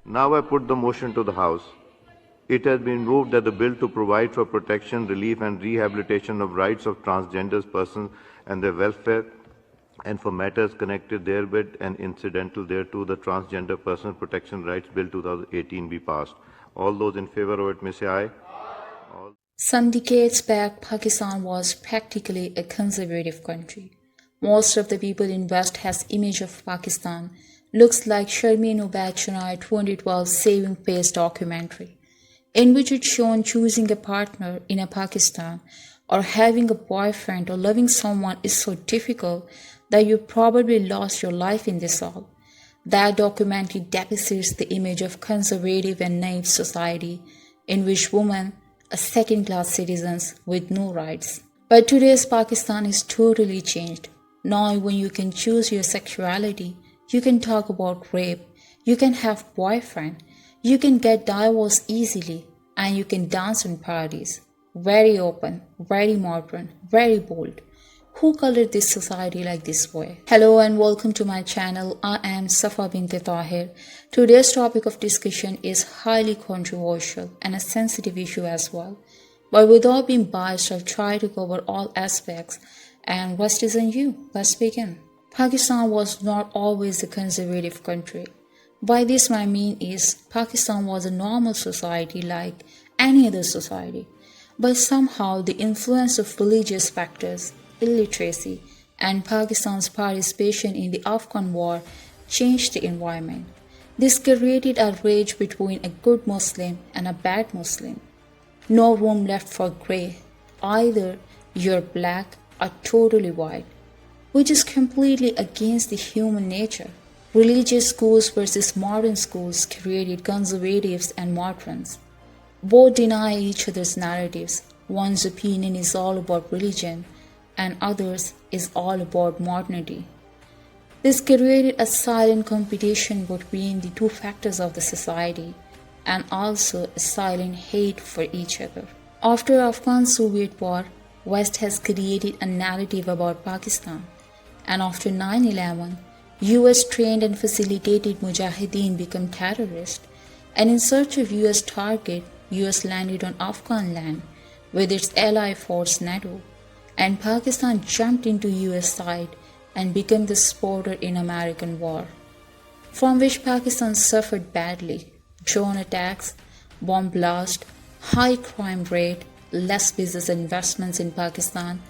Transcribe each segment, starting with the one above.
Now I put the motion to the House. It has been moved that the bill to provide for protection, relief and rehabilitation of rights of transgender persons and their welfare and for matters connected therewith and incidental thereto, the Transgender Person Protection Rights Bill 2018 be passed. All those in favor of it may say aye. Some decades back, Pakistan was practically a conservative country. Most of the people in West has image of Pakistan looks like Sharmeen Obaid 2012 Saving Face documentary, in which it's shown choosing a partner in a Pakistan or having a boyfriend or loving someone is so difficult that you probably lost your life in this all. That documentary depists the image of conservative and naive society in which women are second-class citizens with no rights. But today's Pakistan is totally changed. Now when you can choose your sexuality, you can talk about rape, you can have boyfriend, you can get divorced easily, and you can dance in parties. Very open, very modern, very bold. Who colored this society like this way? Hello and welcome to my channel. I am Safa bint Tahir. Today's topic of discussion is highly controversial and a sensitive issue as well. But without being biased, I'll try to cover all aspects. And rest is on you. Let's begin. Pakistan was not always a conservative country. By this my mean is Pakistan was a normal society like any other society. But somehow the influence of religious factors, illiteracy, and Pakistan's participation in the Afghan war changed the environment. This created a rage between a good Muslim and a bad Muslim. No room left for grey. Either you're black or totally white, which is completely against the human nature. Religious schools versus modern schools created conservatives and moderns. Both deny each other's narratives. One's opinion is all about religion and others is all about modernity. This created a silent competition between the two factors of the society and also a silent hate for each other. After Afghan-Soviet war, West has created a narrative about Pakistan, and after 9/11, US trained and facilitated Mujahideen become terrorists, and in search of US target, US landed on Afghan land with its ally force NATO, and Pakistan jumped into US side and became the supporter in American war, from which Pakistan suffered badly. Drone attacks, bomb blast, high crime rate, less business investments in Pakistan,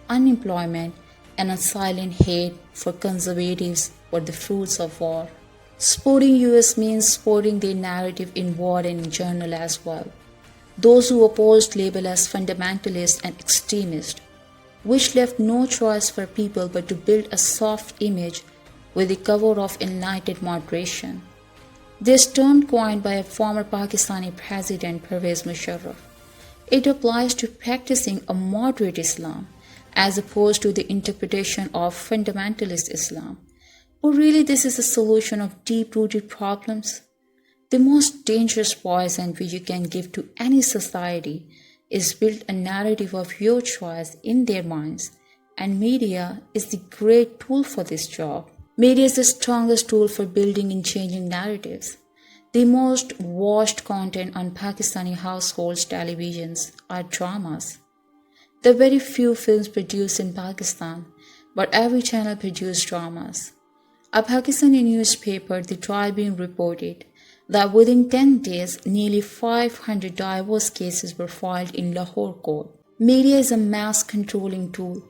unemployment, and a silent hate for conservatives were the fruits of war. Supporting US means supporting their narrative in war and in journal as well. Those who opposed label as fundamentalist and extremist, which left no choice for people but to build a soft image with the cover of enlightened moderation. This term coined by a former Pakistani president Pervez Musharraf. It applies to practicing a moderate Islam as opposed to the interpretation of fundamentalist Islam. But really this is a solution of deep-rooted problems. The most dangerous poison which you can give to any society is build a narrative of your choice in their minds, and media is the great tool for this job. Media is the strongest tool for building and changing narratives. The most watched content on Pakistani households' televisions are dramas. There are very few films produced in Pakistan, but every channel produces dramas. A Pakistani newspaper, The Tribune, reported that within 10 days, nearly 500 divorce cases were filed in Lahore court. Media is a mass controlling tool.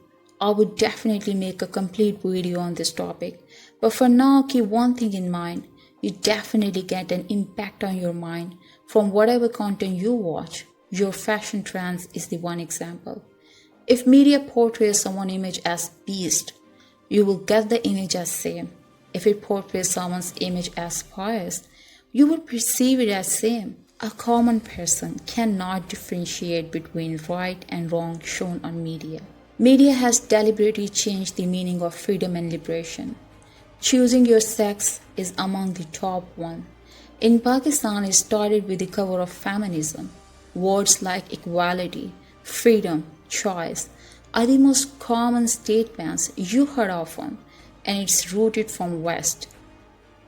I would definitely make a complete video on this topic, but for now, keep one thing in mind. You definitely get an impact on your mind from whatever content you watch. Your fashion trends is the one example. If media portrays someone's image as beast, you will get the image as same. If it portrays someone's image as pious, you will perceive it as same. A common person cannot differentiate between right and wrong shown on media. Media has deliberately changed the meaning of freedom and liberation. Choosing your sex is among the top one. In Pakistan, it started with the cover of feminism. Words like equality, freedom, choice are the most common statements you heard often, and it's rooted from West.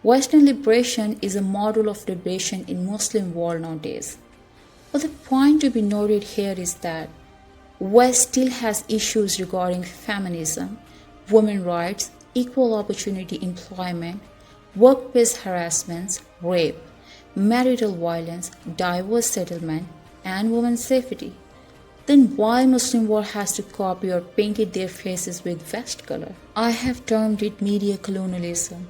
Western liberation is a model of liberation in Muslim world nowadays. But the point to be noted here is that West still has issues regarding feminism, women's rights, equal opportunity employment, workplace harassments, rape, marital violence, divorce settlement, and women's safety. Then why Muslim world has to copy or painted their faces with West color? I have termed it media colonialism.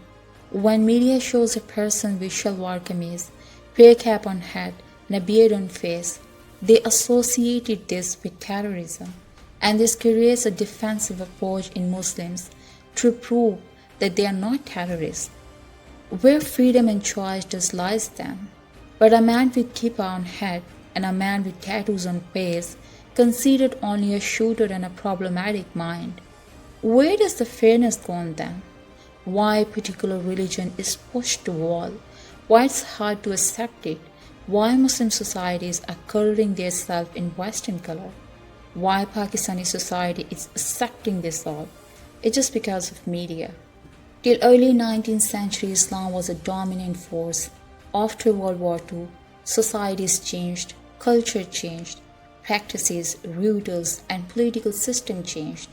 When media shows a person with shalwar kameez, prayer cap on head, and a beard on face, they associated this with terrorism, and this creates a defensive approach in Muslims to prove that they are not terrorists. Where freedom and choice does lies then? But a man with kippah on head and a man with tattoos on face considered only a shooter and a problematic mind. Where does the fairness go on then? Why a particular religion is pushed to wall? Why it's hard to accept it? Why Muslim societies are coloring themselves in Western color? Why Pakistani society is accepting this all? It's just because of media. Till early 19th century, Islam was a dominant force. After World War II, societies changed, culture changed, practices, rituals, and political system changed.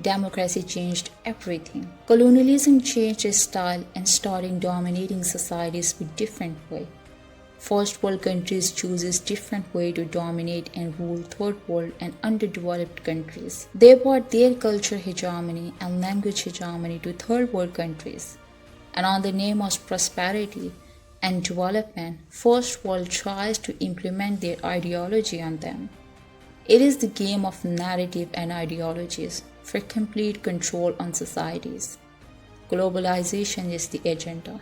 Democracy changed everything. Colonialism changed its style and started dominating societies with different way. First world countries chooses different way to dominate and rule third world and underdeveloped countries. They brought their culture hegemony and language hegemony to third world countries. And on the name of prosperity and development, first world tries to implement their ideology on them. It is the game of narrative and ideologies for complete control on societies. Globalization is the agenda.